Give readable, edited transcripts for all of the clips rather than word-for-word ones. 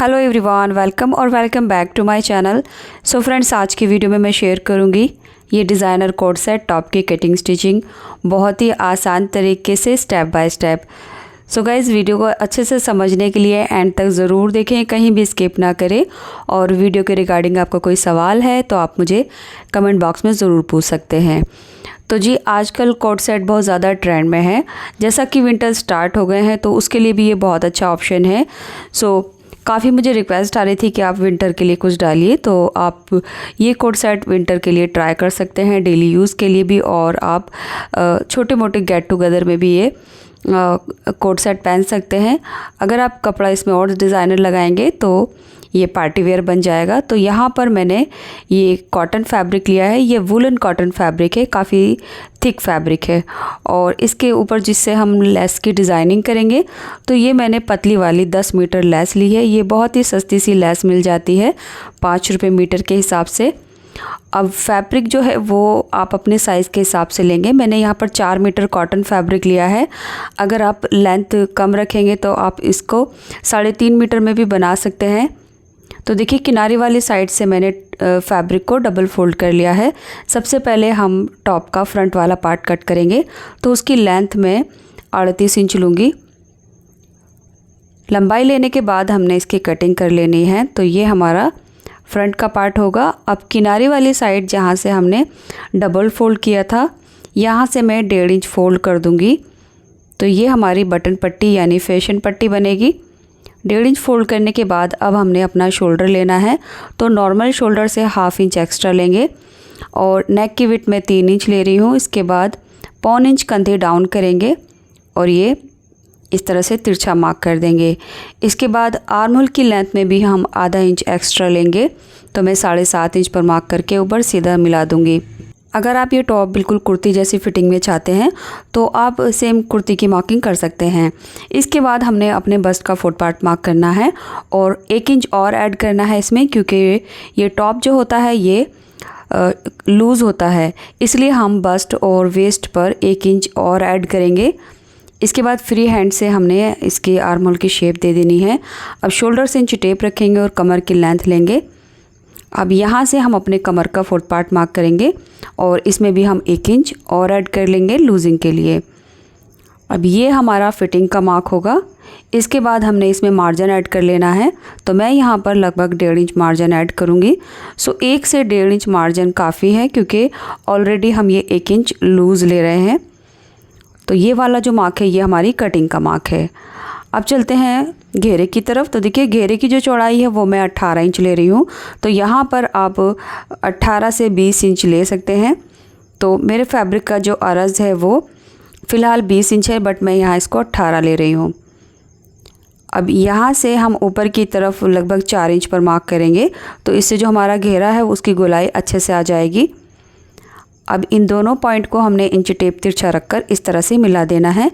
Hello everyone, welcome back to my channel. So friends, आज की video में मैं शेयर करूंगी ये डिज़ाइनर कोट सेट टॉप की कटिंग स्टिचिंग बहुत ही आसान तरीके से step by step. So guys, video को अच्छे से समझने के लिए एंड तक ज़रूर देखें, कहीं भी स्किप ना करें। और वीडियो के रिगार्डिंग आपका कोई सवाल है तो आप मुझे कमेंट बॉक्स में ज़रूर पूछ सकते हैं। तो जी, आजकल कोट सेट बहुत ज़्यादा ट्रेंड में है। जैसा कि विंटर स्टार्ट हो गए हैं तो उसके लिए भी ये बहुत अच्छा ऑप्शन है। सो काफ़ी मुझे रिक्वेस्ट आ रही थी कि आप विंटर के लिए कुछ डालिए, तो आप ये कोट सेट विंटर के लिए ट्राई कर सकते हैं, डेली यूज़ के लिए भी। और आप छोटे मोटे गेट टुगेदर में भी ये कोट सेट पहन सकते हैं। अगर आप कपड़ा इसमें और डिज़ाइनर लगाएंगे तो ये पार्टी वेयर बन जाएगा। तो यहाँ पर मैंने ये कॉटन फैब्रिक लिया है, ये वुलन कॉटन फैब्रिक है, काफ़ी थिक फैब्रिक है। और इसके ऊपर जिससे हम लेस की डिज़ाइनिंग करेंगे तो ये मैंने पतली वाली 10 मीटर लेस ली है। ये बहुत ही सस्ती सी लेस मिल जाती है 5 रुपये मीटर के हिसाब से। अब फैब्रिक जो है वो आप अपने साइज़ के हिसाब से लेंगे। मैंने यहाँ पर 4 मीटर कॉटन फैब्रिक लिया है। अगर आप लेंथ कम रखेंगे तो आप इसको 3.5 मीटर में भी बना सकते हैं। तो देखिए, किनारे वाली साइड से मैंने फैब्रिक को डबल फोल्ड कर लिया है। सबसे पहले हम टॉप का फ्रंट वाला पार्ट कट करेंगे, तो उसकी लेंथ में 38 इंच लूँगी। लंबाई लेने के बाद हमने इसकी कटिंग कर लेनी है। तो ये हमारा फ्रंट का पार्ट होगा। अब किनारे वाली साइड जहाँ से हमने डबल फोल्ड किया था, यहाँ से मैं 1.5 इंच फोल्ड कर दूँगी। तो ये हमारी बटन पट्टी यानी फैशन पट्टी बनेगी। 1.5 इंच फोल्ड करने के बाद अब हमने अपना शोल्डर लेना है। तो नॉर्मल शोल्डर से 1/2 इंच एक्स्ट्रा लेंगे और नेक की विड्थ मैं 3 इंच ले रही हूँ। इसके बाद 1.25 इंच कंधे डाउन करेंगे और ये इस तरह से तिरछा मार्क कर देंगे। इसके बाद आर्म होल की लेंथ में भी हम आधा इंच एक्स्ट्रा लेंगे। तो मैं 7.5 इंच पर मार्क करके ऊपर सीधा मिला दूँगी। अगर आप ये टॉप बिल्कुल कुर्ती जैसी फिटिंग में चाहते हैं तो आप सेम कुर्ती की मार्किंग कर सकते हैं। इसके बाद हमने अपने बस्ट का फोर्थ पार्ट मार्क करना है और 1 इंच और ऐड करना है इसमें, क्योंकि ये टॉप जो होता है ये लूज़ होता है, इसलिए हम बस्ट और वेस्ट पर 1 इंच और ऐड करेंगे। इसके बाद फ्री हैंड से हमने इसके आर्म होल की शेप दे देनी है। अब शोल्डर से इंच टेप रखेंगे और कमर की लेंथ लेंगे। अब यहाँ से हम अपने कमर का फोर्थ पार्ट मार्क करेंगे और इसमें भी हम 1 इंच और ऐड कर लेंगे लूजिंग के लिए। अब ये हमारा फिटिंग का मार्क होगा। इसके बाद हमने इसमें मार्जिन ऐड कर लेना है। तो मैं यहाँ पर लगभग 1.5 इंच मार्जिन ऐड करूँगी। सो 1 से 1.5 इंच मार्जिन काफ़ी है, क्योंकि ऑलरेडी हम ये 1 इंच लूज़ ले रहे हैं। तो ये वाला जो मार्क है ये हमारी कटिंग का मार्क है। अब चलते हैं घेरे की तरफ। तो देखिए, घेरे की जो चौड़ाई है वो मैं 18 इंच ले रही हूँ। तो यहाँ पर आप 18 से 20 इंच ले सकते हैं। तो मेरे फैब्रिक का जो अर्ज है वो फ़िलहाल 20 इंच है, बट मैं यहाँ इसको 18 ले रही हूँ। अब यहाँ से हम ऊपर की तरफ लगभग 4 इंच पर मार्क करेंगे। तो इससे जो हमारा घेरा है उसकी गोलाई अच्छे से आ जाएगी। अब इन दोनों पॉइंट को हमने इंच टेप तिरछा रखकर इस तरह से मिला देना है।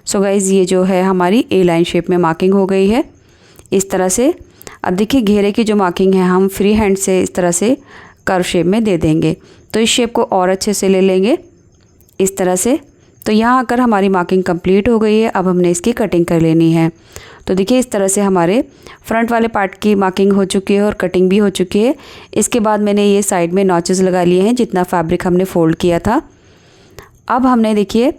सो गाइज़, ये जो है हमारी ए लाइन शेप में मार्किंग हो गई है इस तरह से। अब देखिए, घेरे की जो मार्किंग है हम फ्री हैंड से इस तरह से कर्व शेप में दे देंगे। तो इस शेप को और अच्छे से ले लेंगे इस तरह से। तो यहाँ आकर हमारी मार्किंग कंप्लीट हो गई है। अब हमने इसकी कटिंग कर लेनी है। तो देखिए, इस तरह से हमारे फ्रंट वाले पार्ट की मार्किंग हो चुकी है और कटिंग भी हो चुकी है। इसके बाद मैंने ये साइड में नॉचेस लगा लिए हैं जितना फैब्रिक हमने फ़ोल्ड किया था। अब हमने देखिए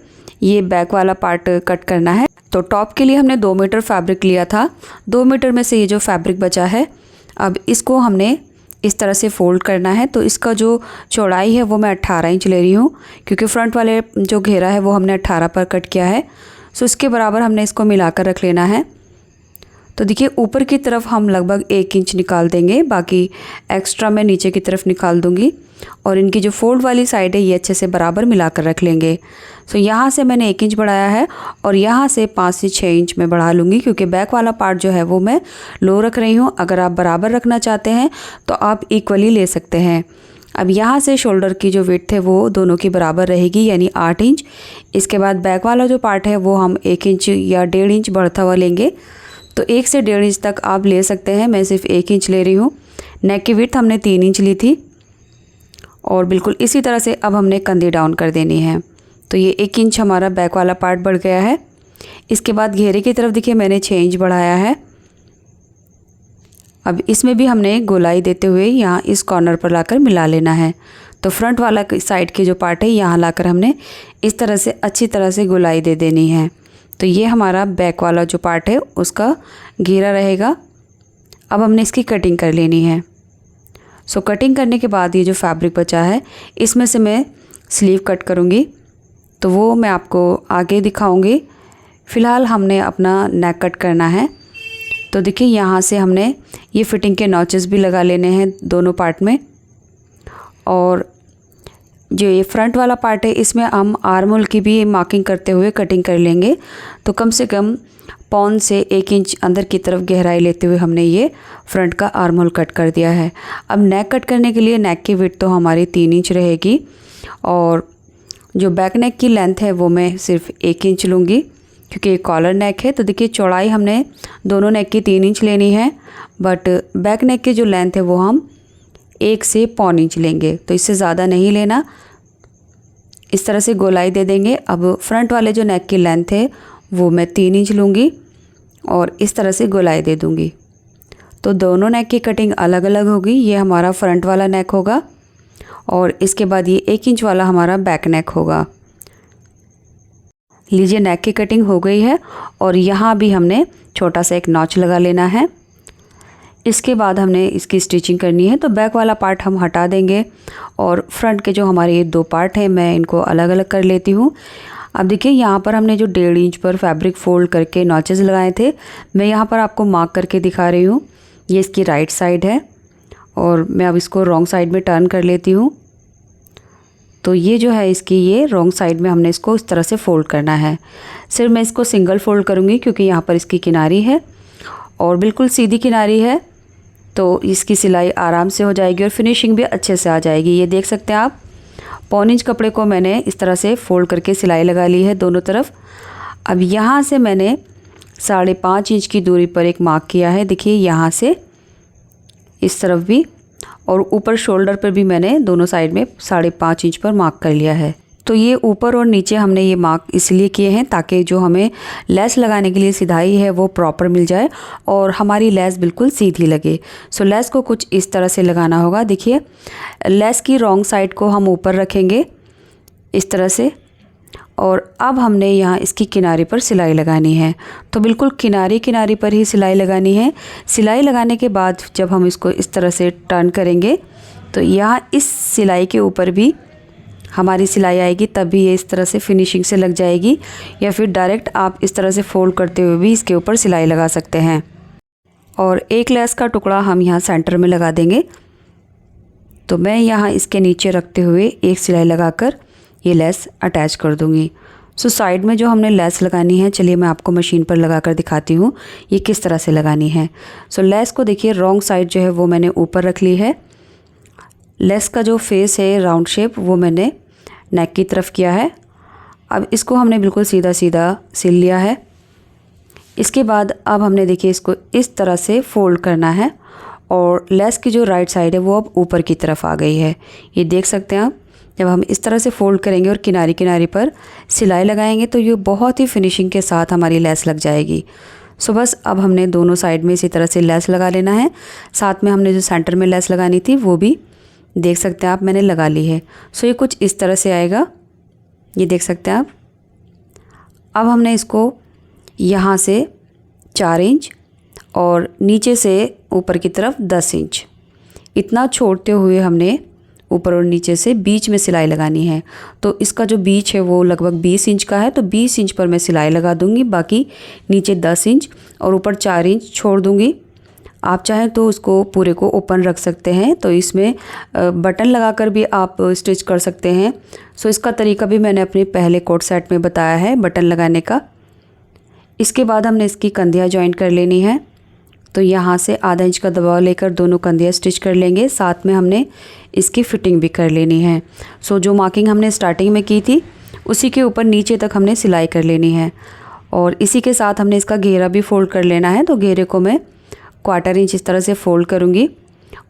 ये बैक वाला पार्ट कट करना है। तो टॉप के लिए हमने 2 मीटर फैब्रिक लिया था। 2 मीटर में से ये जो फैब्रिक बचा है, अब इसको हमने इस तरह से फ़ोल्ड करना है। तो इसका जो चौड़ाई है वो मैं 18 इंच ले रही हूँ, क्योंकि फ्रंट वाले जो घेरा है वो हमने 18 पर कट किया है। सो इसके बराबर हमने इसको मिलाकर रख लेना है। तो देखिए, ऊपर की तरफ हम लगभग 1 इंच निकाल देंगे, बाकी एक्स्ट्रा मैं नीचे की तरफ निकाल दूंगी। और इनकी जो फोल्ड वाली साइड है ये अच्छे से बराबर मिलाकर रख लेंगे। सो यहाँ से मैंने 1 इंच बढ़ाया है और यहाँ से 5 से 6 इंच में बढ़ा लूँगी, क्योंकि बैक वाला पार्ट जो है वो मैं लो रख रही हूँ। अगर आप बराबर रखना चाहते हैं तो आप इक्वली ले सकते हैं। अब यहाँ से शोल्डर की जो विड्थ है वो दोनों की बराबर रहेगी, यानी 8 इंच। इसके बाद बैक वाला जो पार्ट है वो हम 1 इंच या 1.5 इंच बढ़ता हुआ लेंगे। तो 1 से 1.5 इंच तक आप ले सकते हैं। मैं सिर्फ 1 इंच ले रही हूँ। नेक की विड्थ हमने 3 इंच ली थी और बिल्कुल इसी तरह से अब हमने कंधे डाउन कर देनी है। तो ये 1 इंच हमारा बैक वाला पार्ट बढ़ गया है। इसके बाद घेरे की तरफ देखिए मैंने 6 इंच बढ़ाया है। अब इसमें भी हमने गोलाई देते हुए यहाँ इस कॉर्नर पर लाकर मिला लेना है। तो फ्रंट वाला साइड के जो पार्ट है यहाँ लाकर हमने इस तरह से अच्छी तरह से गोलाई दे देनी है। तो ये हमारा बैक वाला जो पार्ट है उसका घेरा रहेगा। अब हमने इसकी कटिंग कर लेनी है। सो कटिंग करने के बाद ये जो फैब्रिक बचा है इसमें से मैं स्लीव कट करूँगी, तो वो मैं आपको आगे दिखाऊँगी। फ़िलहाल हमने अपना नेक कट करना है। तो देखिए यहाँ से हमने ये फिटिंग के नॉचेस भी लगा लेने हैं दोनों पार्ट में। और जो ये फ्रंट वाला पार्ट है इसमें हम आर्म होल की भी मार्किंग करते हुए कटिंग कर लेंगे। तो कम से कम पौन से 1 इंच अंदर की तरफ गहराई लेते हुए हमने ये फ्रंट का आर्म होल कट कर दिया है। अब नेक कट करने के लिए नेक की विड्थ तो हमारी 3 इंच रहेगी और जो बैक नेक की लेंथ है वो मैं सिर्फ 1 इंच लूँगी क्योंकि कॉलर नेक है। तो देखिए चौड़ाई हमने दोनों नेक की 3 इंच लेनी है, बट बैक नेक की जो लेंथ है वो हम 1 से पौन इंच लेंगे, तो इससे ज़्यादा नहीं लेना। इस तरह से गोलाई दे देंगे। अब फ्रंट वाले जो नेक की लेंथ है वो मैं 3 इंच लूँगी और इस तरह से गोलाई दे दूँगी। तो दोनों नेक की कटिंग अलग अलग होगी। ये हमारा फ्रंट वाला नेक होगा और इसके बाद ये 1 इंच वाला हमारा बैक नेक होगा। लीजिए नेक की कटिंग हो गई है और यहाँ भी हमने छोटा सा एक नॉच लगा लेना है। इसके बाद हमने इसकी स्टिचिंग करनी है। तो बैक वाला पार्ट हम हटा देंगे और फ्रंट के जो हमारे ये 2 पार्ट हैं मैं इनको अलग अलग कर लेती हूँ। अब देखिए यहाँ पर हमने जो 1.5 इंच पर फैब्रिक फोल्ड करके नॉचेस लगाए थे, मैं यहाँ पर आपको मार्क करके दिखा रही हूँ। ये इसकी राइट साइड है और मैं अब इसको रॉन्ग साइड में टर्न कर लेती हूँ। तो ये जो है इसकी ये रॉन्ग साइड में हमने इसको इस तरह से फ़ोल्ड करना है। सिर्फ मैं इसको सिंगल फ़ोल्ड करूँगी क्योंकि यहाँ पर इसकी किनारी है और बिल्कुल सीधी किनारी है, तो इसकी सिलाई आराम से हो जाएगी और फिनिशिंग भी अच्छे से आ जाएगी। ये देख सकते हैं आप, पौन इंच कपड़े को मैंने इस तरह से फ़ोल्ड करके सिलाई लगा ली है दोनों तरफ। अब यहाँ से मैंने 5.5 इंच की दूरी पर एक मार्क किया है। देखिए यहाँ से इस तरफ भी और ऊपर शोल्डर पर भी मैंने दोनों साइड में 5.5 इंच पर मार्क कर लिया है। तो ये ऊपर और नीचे हमने ये मार्क इसलिए किए हैं ताकि जो हमें लेस लगाने के लिए सिधाई है वो प्रॉपर मिल जाए और हमारी लेस बिल्कुल सीधी लगे। सो लेस को कुछ इस तरह से लगाना होगा। देखिए लेस की रॉन्ग साइड को हम ऊपर रखेंगे इस तरह से और अब हमने यहाँ इसकी किनारे पर सिलाई लगानी है। तो बिल्कुल किनारी पर ही सिलाई लगानी है। सिलाई लगाने के बाद जब हम इसको इस तरह से टर्न करेंगे तो यहाँ इस सिलाई के ऊपर भी हमारी सिलाई आएगी, तभी ये इस तरह से फिनिशिंग से लग जाएगी, या फिर डायरेक्ट आप इस तरह से फोल्ड करते हुए भी इसके ऊपर सिलाई लगा सकते हैं। और एक लेस का टुकड़ा हम यहाँ सेंटर में लगा देंगे। तो मैं यहाँ इसके नीचे रखते हुए एक सिलाई लगाकर ये लेस अटैच कर दूँगी। सो साइड में जो हमने लेस लगानी है, चलिए मैं आपको मशीन पर लगा कर दिखाती हूँ ये किस तरह से लगानी है। सो लेस को देखिए रॉन्ग साइड जो है वो मैंने ऊपर रख ली है। लेस का जो फेस है राउंड शेप वो मैंने नेक की तरफ किया है। अब इसको हमने बिल्कुल सीधा सीधा सिल लिया है। इसके बाद अब हमने देखिए इसको इस तरह से फोल्ड करना है और लेस की जो राइट साइड है वो अब ऊपर की तरफ आ गई है। ये देख सकते हैं आप, जब हम इस तरह से फोल्ड करेंगे और किनारी पर सिलाई लगाएंगे तो ये बहुत ही फिनिशिंग के साथ हमारी लेस लग जाएगी। सो बस अब हमने दोनों साइड में इसी तरह से लेस लगा लेना है। साथ में हमने जो सेंटर में लेस लगानी थी वो भी देख सकते हैं आप मैंने लगा ली है। सो ये कुछ इस तरह से आएगा, ये देख सकते हैं आप। अब हमने इसको यहाँ से 4 इंच और नीचे से ऊपर की तरफ 10 इंच इतना छोड़ते हुए हमने ऊपर और नीचे से बीच में सिलाई लगानी है। तो इसका जो बीच है वो लगभग 20 इंच का है, तो 20 इंच पर मैं सिलाई लगा दूंगी, बाकी नीचे 10 इंच और ऊपर 4 इंच छोड़ दूंगी। आप चाहें तो उसको पूरे को ओपन रख सकते हैं, तो इसमें बटन लगाकर भी आप स्टिच कर सकते हैं। सो इसका तरीका भी मैंने अपने पहले कोट सेट में बताया है बटन लगाने का। इसके बाद हमने इसकी कंधियाँ जॉइंट कर लेनी है। तो यहाँ से आधा इंच का दबाव लेकर दोनों कंधियाँ स्टिच कर लेंगे। साथ में हमने इसकी फिटिंग भी कर लेनी है। सो जो मार्किंग हमने स्टार्टिंग में की थी उसी के ऊपर नीचे तक हमने सिलाई कर लेनी है और इसी के साथ हमने इसका घेरा भी फोल्ड कर लेना है। तो घेरे को मैं 1/4 इंच इस तरह से फोल्ड करूँगी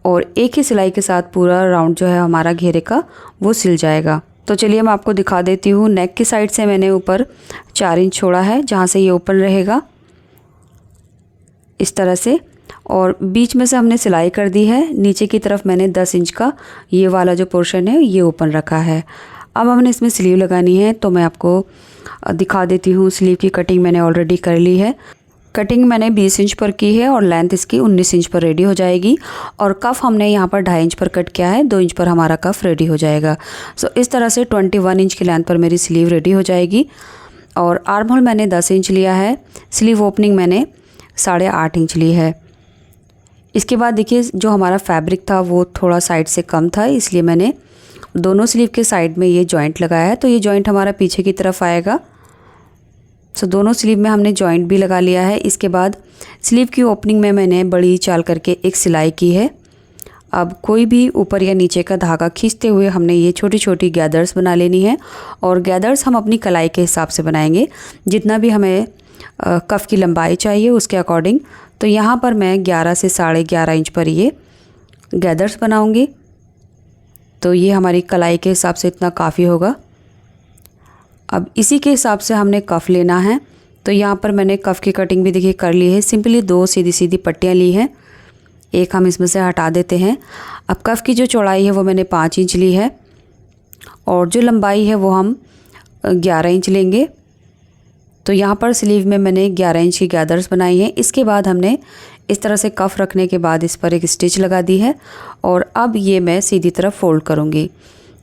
और एक ही सिलाई के साथ पूरा राउंड जो है हमारा घेरे का वो सिल जाएगा। तो चलिए मैं आपको दिखा देती हूँ। नेक की साइड से मैंने ऊपर 4 इंच छोड़ा है जहाँ से ये ओपन रहेगा इस तरह से, और बीच में से हमने सिलाई कर दी है। नीचे की तरफ मैंने 10 इंच का ये वाला जो पोर्शन है ये ओपन रखा है। अब हमने इसमें स्लीव लगानी है, तो मैं आपको दिखा देती हूँ। स्लीव की कटिंग मैंने ऑलरेडी कर ली है। कटिंग मैंने 20 इंच पर की है और लेंथ इसकी 19 इंच पर रेडी हो जाएगी। और कफ़ हमने यहाँ पर 2.5 इंच पर कट किया है, 2 इंच पर हमारा कफ़ रेडी हो जाएगा। सो इस तरह से 21 इंच की लेंथ पर मेरी स्लीव रेडी हो जाएगी। और आर्म होल मैंने 10 इंच लिया है। स्लीव ओपनिंग मैंने 8.5 इंच ली है। इसके बाद देखिए जो हमारा फैब्रिक था वो थोड़ा साइड से कम था, इसलिए मैंने दोनों स्लीव के साइड में ये जॉइंट लगाया है। तो ये जॉइंट हमारा पीछे की तरफ आएगा। सो दोनों स्लीव में हमने जॉइंट भी लगा लिया है। इसके बाद स्लीव की ओपनिंग में मैंने बड़ी चाल करके एक सिलाई की है। अब कोई भी ऊपर या नीचे का धागा खींचते हुए हमने ये छोटी छोटी गैदर्स बना लेनी है। और गैदर्स हम अपनी कलाई के हिसाब से बनाएंगे, जितना भी हमें कफ़ की लंबाई चाहिए उसके अकॉर्डिंग। तो यहाँ पर मैं 11 से 11.5 इंच पर ये गैदर्स बनाऊँगी। तो ये हमारी कलाई के हिसाब से इतना काफ़ी होगा। अब इसी के हिसाब से हमने कफ़ लेना है। तो यहाँ पर मैंने कफ़ की कटिंग भी देखिए कर ली है। सिंपली 2 सीधी सीधी पट्टियाँ ली हैं, एक हम इसमें से हटा देते हैं। अब कफ़ की जो चौड़ाई है वो मैंने 5 इंच ली है और जो लंबाई है वो हम 11 इंच लेंगे। तो यहाँ पर स्लीव में मैंने 11 इंच की गैदर्स बनाई है। इसके बाद हमने इस तरह से कफ़ रखने के बाद इस पर एक स्टिच लगा दी है और अब ये मैं सीधी तरफ फोल्ड करूँगी।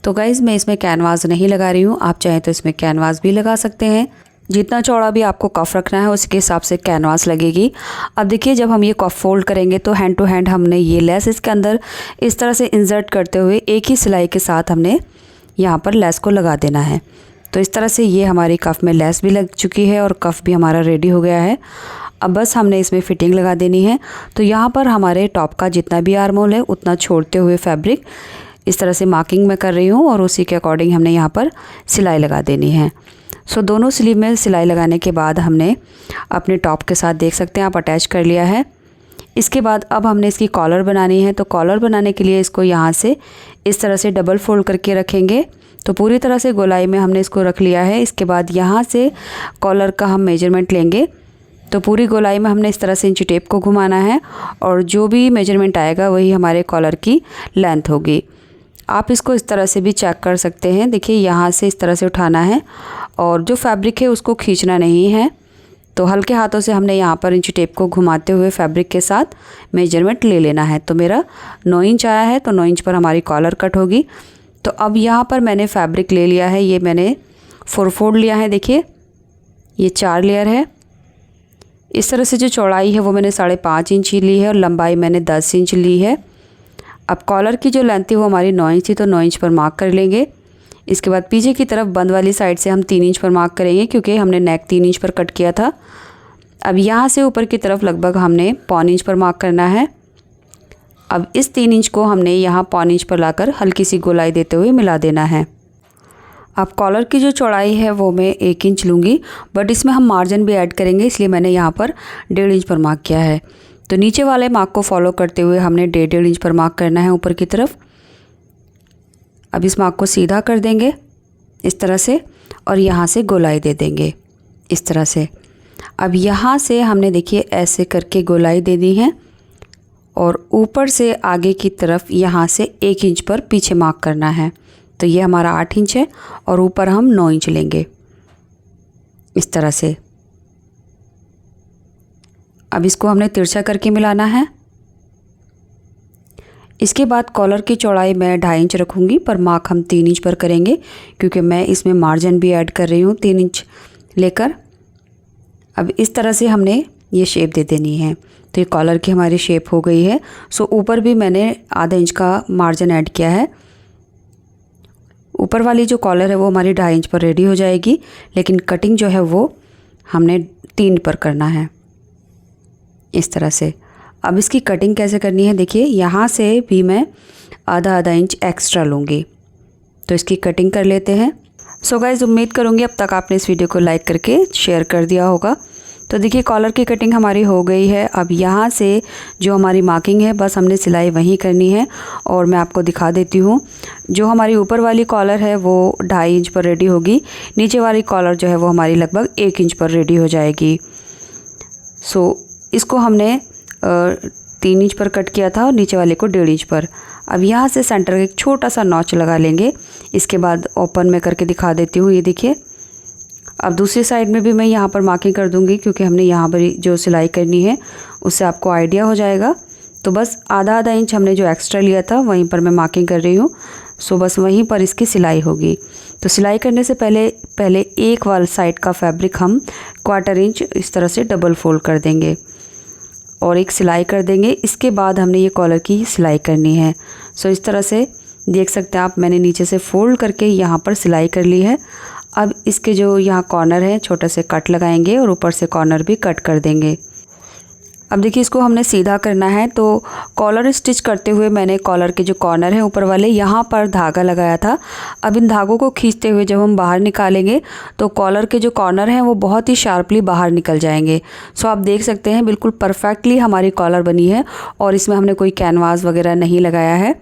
तो गाइज़ मैं इसमें कैनवास नहीं लगा रही हूँ, आप चाहें तो इसमें कैनवास भी लगा सकते हैं। जितना चौड़ा भी आपको कफ़ रखना है उसके हिसाब से कैनवास लगेगी। अब देखिए जब हम ये कफ़ फोल्ड करेंगे तो हैंड टू हैंड हमने ये लेस इसके अंदर इस तरह से इंसर्ट करते हुए एक ही सिलाई के साथ हमने यहाँ पर लेस को लगा देना है। तो इस तरह से ये हमारी कफ़ में लेस भी लग चुकी है और कफ़ भी हमारा रेडी हो गया है। अब बस हमने इसमें फिटिंग लगा देनी है। तो यहाँ पर हमारे टॉप का जितना भी आर्म होल है उतना छोड़ते हुए फैब्रिक इस तरह से मार्किंग मैं कर रही हूँ और उसी के अकॉर्डिंग हमने यहाँ पर सिलाई लगा देनी है। सो दोनों स्लीव में सिलाई लगाने के बाद हमने अपने टॉप के साथ देख सकते हैं आप अटैच कर लिया है। इसके बाद अब हमने इसकी कॉलर बनानी है। तो कॉलर बनाने के लिए इसको यहाँ से इस तरह से डबल फोल्ड करके रखेंगे। तो पूरी तरह से गोलाई में हमने इसको रख लिया है। इसके बाद यहाँ से कॉलर का हम मेजरमेंट लेंगे। तो पूरी गोलाई में हमने इस तरह से इंची टेप को घुमाना है और जो भी मेजरमेंट आएगा वही हमारे कॉलर की लेंथ होगी। आप इसको इस तरह से भी चेक कर सकते हैं। देखिए यहाँ से इस तरह से उठाना है और जो फैब्रिक है उसको खींचना नहीं है। तो हल्के हाथों से हमने यहाँ पर इंची टेप को घुमाते हुए फैब्रिक के साथ मेजरमेंट ले लेना है। तो मेरा 9 इंच आया है, तो 9 इंच पर हमारी कॉलर कट होगी। तो अब यहाँ पर मैंने फैब्रिक ले लिया है, ये मैंने 4 फोल्ड लिया है। देखिए ये 4 लेयर है। इस तरह से जो चौड़ाई है वो मैंने 5.5 इंच ही ली है और लंबाई मैंने 10 इंच ली है। अब कॉलर की जो लेंथ थी वो हमारी 9 इंच थी, तो 9 इंच पर मार्क कर लेंगे। इसके बाद पीछे की तरफ बंद वाली साइड से हम 3 इंच पर मार्क करेंगे क्योंकि हमने नेक 3 इंच पर कट किया था। अब यहाँ से ऊपर की तरफ लगभग हमने 1.25 इंच पर मार्क करना है। अब इस 3 इंच को हमने यहाँ 1.25 इंच पर लाकर हल्की सी गोलाई देते हुए मिला देना है। अब कॉलर की जो चौड़ाई है वो मैं 1 इंच लूँगी, बट इसमें हम मार्जिन भी ऐड करेंगे, इसलिए मैंने यहाँ पर 1.5 इंच पर मार्क किया है। तो नीचे वाले मार्क को फॉलो करते हुए हमने 1.5 इंच पर मार्क करना है ऊपर की तरफ। अब इस मार्क को सीधा कर देंगे इस तरह से और यहाँ से गोलाई दे देंगे इस तरह से। अब यहाँ से हमने देखिए ऐसे करके गोलाई दे दी है और ऊपर से आगे की तरफ यहाँ से 1 इंच पर पीछे मार्क करना है। तो ये हमारा 8 इंच है और ऊपर हम 9 इंच लेंगे इस तरह से। अब इसको हमने तिरछा करके मिलाना है। इसके बाद कॉलर की चौड़ाई मैं 2.5 इंच रखूँगी, पर मार्क हम 3 इंच पर करेंगे क्योंकि मैं इसमें मार्जिन भी ऐड कर रही हूँ 3 इंच लेकर। अब इस तरह से हमने ये शेप दे देनी है। तो ये कॉलर की हमारी शेप हो गई है। सो ऊपर भी मैंने आधा इंच का मार्जिन ऐड किया है। ऊपर वाली जो कॉलर है वो हमारी 2.5 इंच पर रेडी हो जाएगी, लेकिन कटिंग जो है वो हमने 3 पर करना है इस तरह से। अब इसकी कटिंग कैसे करनी है देखिए, यहाँ से भी मैं आधा इंच एक्स्ट्रा लूँगी। तो इसकी कटिंग कर लेते हैं। सो गाइज़ उम्मीद करूँगी अब तक आपने इस वीडियो को लाइक करके शेयर कर दिया होगा। तो देखिए कॉलर की कटिंग हमारी हो गई है। अब यहाँ से जो हमारी मार्किंग है बस हमने सिलाई वहीं करनी है और मैं आपको दिखा देती हूँ। जो हमारी ऊपर वाली कॉलर है वो 2.5 इंच पर रेडी होगी, नीचे वाली कॉलर जो है वो हमारी लगभग 1 इंच पर रेडी हो जाएगी। सो इसको हमने 3 इंच पर कट किया था और नीचे वाले को 1.5 इंच पर। अब यहाँ से सेंटर का एक छोटा सा नॉच लगा लेंगे। इसके बाद ओपन में करके दिखा देती हूँ, ये देखिए। अब दूसरी साइड में भी मैं यहाँ पर मार्किंग कर दूँगी, क्योंकि हमने यहाँ पर जो सिलाई करनी है उससे आपको आइडिया हो जाएगा। तो बस आधा इंच हमने जो एक्स्ट्रा लिया था वहीं पर मैं मार्किंग कर रही हूँ। सो बस वहीं पर इसकी सिलाई होगी। तो सिलाई करने से पहले एक वाल साइड का फैब्रिक हम 1/4 इंच इस तरह से डबल फोल्ड कर देंगे और एक सिलाई कर देंगे। इसके बाद हमने ये कॉलर की सिलाई करनी है। सो इस तरह से देख सकते हैं आप, मैंने नीचे से फोल्ड करके यहाँ पर सिलाई कर ली है। अब इसके जो यहाँ कॉर्नर है छोटे से कट लगाएंगे और ऊपर से कॉर्नर भी कट कर देंगे। अब देखिए इसको हमने सीधा करना है। तो कॉलर स्टिच करते हुए मैंने कॉलर के जो कॉर्नर है ऊपर वाले यहाँ पर धागा लगाया था। अब इन धागों को खींचते हुए जब हम बाहर निकालेंगे तो कॉलर के जो कॉर्नर हैं वो बहुत ही शार्पली बाहर निकल जाएंगे। सो आप देख सकते हैं बिल्कुल परफेक्टली हमारी कॉलर बनी है और इसमें हमने कोई कैनवास वगैरह नहीं लगाया है।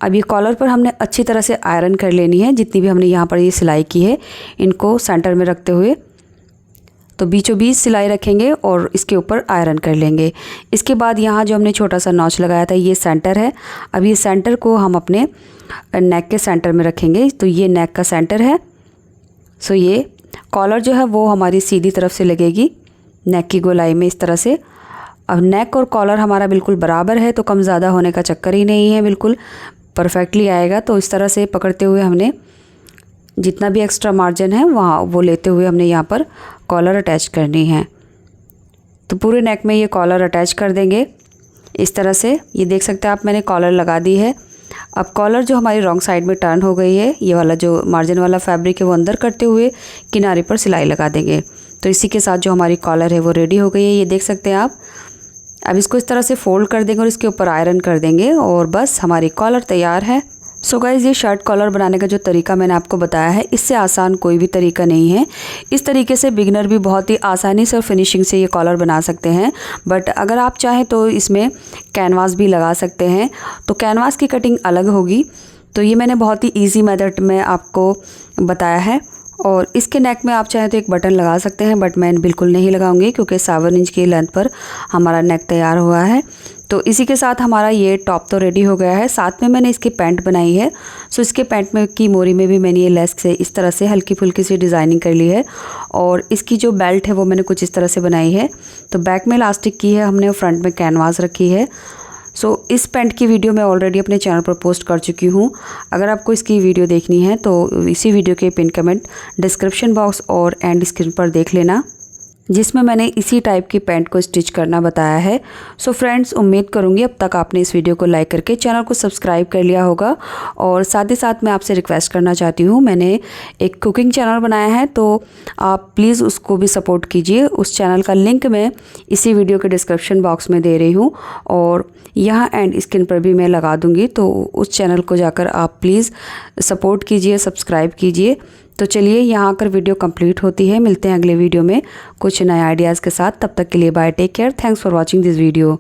अब ये कॉलर पर हमने अच्छी तरह से आयरन कर लेनी है। जितनी भी हमने यहाँ पर ये सिलाई की है इनको सेंटर में रखते हुए तो बीचों बीच सिलाई रखेंगे और इसके ऊपर आयरन कर लेंगे। इसके बाद यहाँ जो हमने छोटा सा नॉच लगाया था ये सेंटर है। अब ये सेंटर को हम अपने नेक के सेंटर में रखेंगे। तो ये नेक का सेंटर है। सो ये कॉलर जो है वो हमारी सीधी तरफ से लगेगी नेक की गोलाई में इस तरह से। अब नेक और कॉलर हमारा बिल्कुल बराबर है तो कम ज़्यादा होने का चक्कर ही नहीं है, बिल्कुल परफेक्टली आएगा। तो इस तरह से पकड़ते हुए हमने जितना भी एक्स्ट्रा मार्जिन है वहाँ वो लेते हुए हमने यहाँ पर कॉलर अटैच करनी है। तो पूरे नेक में ये कॉलर अटैच कर देंगे इस तरह से। ये देख सकते हैं आप, मैंने कॉलर लगा दी है। अब कॉलर जो हमारी रॉन्ग साइड में टर्न हो गई है, ये वाला जो मार्जिन वाला फैब्रिक है वो अंदर करते हुए किनारे पर सिलाई लगा देंगे। तो इसी के साथ जो हमारी कॉलर है वो रेडी हो गई है, ये देख सकते हैं आप। अब इसको इस तरह से फोल्ड कर देंगे और इसके ऊपर आयरन कर देंगे और बस हमारी कॉलर तैयार है। सो गाइज़, ये शर्ट कॉलर बनाने का जो तरीका मैंने आपको बताया है इससे आसान कोई भी तरीका नहीं है। इस तरीके से बिगिनर भी बहुत ही आसानी से और फिनिशिंग से ये कॉलर बना सकते हैं। बट अगर आप चाहें तो इसमें कैनवास भी लगा सकते हैं। तो कैनवास की कटिंग अलग होगी। तो ये मैंने बहुत ही ईजी मेथड में आपको बताया है। और इसके नेक में आप चाहें तो एक बटन लगा सकते हैं, बट मैं बिल्कुल नहीं लगाऊंगी क्योंकि 7 इंच की लेंथ पर हमारा नेक तैयार हुआ है। तो इसी के साथ हमारा ये टॉप तो रेडी हो गया है। साथ में मैंने इसकी पैंट बनाई है। सो इसके पैंट में की मोरी में भी मैंने ये लेस से इस तरह से हल्की फुल्की सी डिज़ाइनिंग कर ली है। और इसकी जो बेल्ट है वो मैंने कुछ इस तरह से बनाई है। तो बैक में इलास्टिक की है हमने, फ्रंट में कैनवास रखी है। सो इस पैंट की वीडियो मैं ऑलरेडी अपने चैनल पर पोस्ट कर चुकी हूँ। अगर आपको इसकी वीडियो देखनी है तो इसी वीडियो के पिन कमेंट, डिस्क्रिप्शन बॉक्स और एंड स्क्रीन पर देख लेना, जिसमें मैंने इसी टाइप की पैंट को स्टिच करना बताया है। सो फ्रेंड्स, उम्मीद करूँगी अब तक आपने इस वीडियो को लाइक करके चैनल को सब्सक्राइब कर लिया होगा। और साथ ही साथ मैं आपसे रिक्वेस्ट करना चाहती हूँ, मैंने एक कुकिंग चैनल बनाया है तो आप प्लीज़ उसको भी सपोर्ट कीजिए। उस चैनल का लिंक मैं इसी वीडियो के डिस्क्रिप्शन बॉक्स में दे रही हूँ और यहाँ एंड स्क्रीन पर भी मैं लगा दूँगी। तो उस चैनल को जाकर आप प्लीज़ सपोर्ट कीजिए, सब्सक्राइब कीजिए। तो चलिए यहाँ आकर वीडियो कंप्लीट होती है। मिलते हैं अगले वीडियो में कुछ नए आइडियाज़ के साथ। तब तक के लिए bye, take care, thanks for watching this video.